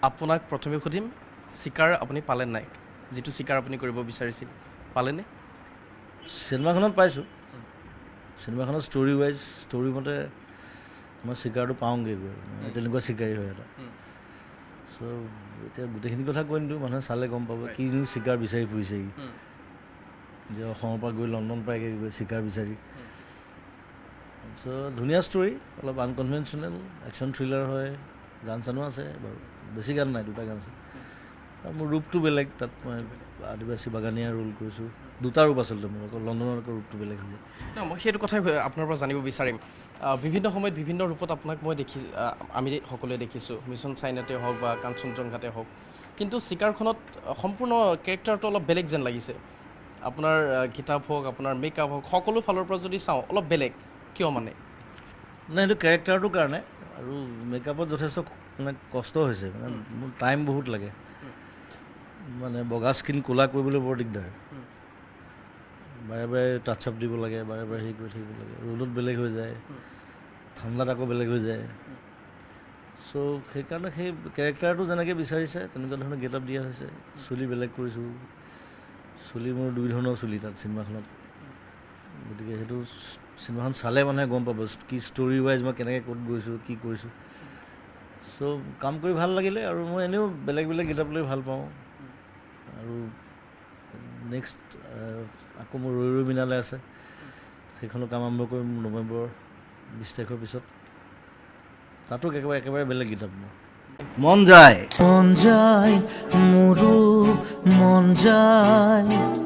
আপোনাক প্ৰথমে সুধিম চিকাৰ আপুনি পালে নাই যিটো চিকাৰ আপুনি কৰিব বিচাৰিছিল পালেনে চিনেমাখনত পাইছোঁ চিনেমাখনত ষ্টৰি মতে মই চিকাৰটো পাওঁগৈ গৈ তেনেকুৱা চিকাৰী হয় এটা চ' এতিয়া গোটেইখিনি কথা কৈ নিদিওঁ মানুহে চালে গম পাব কি চিকাৰ বিচাৰি ফুৰিছেহি যে অসমৰ পৰা গৈ লণ্ডন পাইগৈ গৈ চিকাৰ বিচাৰি চ' ধুনীয়া ষ্টৰি অলপ আনকনভেনশ্যনেল একশ্যন থ্ৰিলাৰ হয় গান চানো আছে বাৰু বেছি গান নাই 2টা গান আছে আৰু মোৰ ৰূপটো বেলেগ তাত মই আদিবাসী বাগানীয়া ৰোল কৰিছোঁ 2টা ৰূপ আচলতে মোৰ আকৌ লণ্ডনৰ আকৌ ৰূপটো বেলেগ হৈ যায় মই সেইটো কথাই আপোনাৰ পৰা জানিব বিচাৰিম বিভিন্ন সময়ত বিভিন্ন ৰূপত আপোনাক মই আমি সকলোৱে দেখিছোঁ মিছন চাইনাতে হওক বা কাঞ্চনজংঘাতে হওক কিন্তু চিকাৰখনত সম্পূৰ্ণ কেৰেক্টাৰটো অলপ বেলেগ যেন লাগিছে আপোনাৰ কিতাপ হওক আপোনাৰ মেকআপ হওক সকলো ফালৰ পৰা যদি চাওঁ অলপ বেলেগ কিয় মানে নাই এইটো কেৰেক্টাৰটোৰ কাৰণে আৰু মেকআপত যথেষ্ট মানে কষ্ট হৈছে মানে মোৰ টাইম বহুত লাগে মানে বগা স্কিন ক'লা কৰিবলৈ বৰ দিগদাৰ বাৰে বাৰে টাচ আপ দিব লাগে বাৰে বাৰে হেৰি কৰি থাকিব লাগে ৰ'দত বেলেগ হৈ যায় ঠাণ্ডাত আকৌ বেলেগ হৈ যায় চ' সেইকাৰণে সেই কেৰেক্টাৰটো যেনেকৈ বিচাৰিছে তেনেকুৱা ধৰণৰ গেট আপ দিয়া হৈছে চুলি বেলেগ কৰিছোঁ চুলি মোৰ 2 ধৰণৰ চুলি তাত চিনেমাখনত গতিকে সেইটো চিনেমাখন চালে মানুহে গম পাব কি ষ্টৰি ৱাইজ মই কেনেকৈ ক'ত গৈছোঁ কি কৰিছোঁ চ' কাম কৰি ভাল লাগিলে আৰু মই এনেও বেলেগ বেলেগ গেট আপ লৈ ভাল পাওঁ আৰু নেক্সট আকৌ মোৰ ৰৈ ৰৈ বিনালে আছে সেইখনো কাম আৰম্ভ কৰিম নৱেম্বৰ 20 তাৰিখৰ পিছত তাতো একেবাৰে বেলেগ গীত মোৰ মন যায় মোৰো মন যায়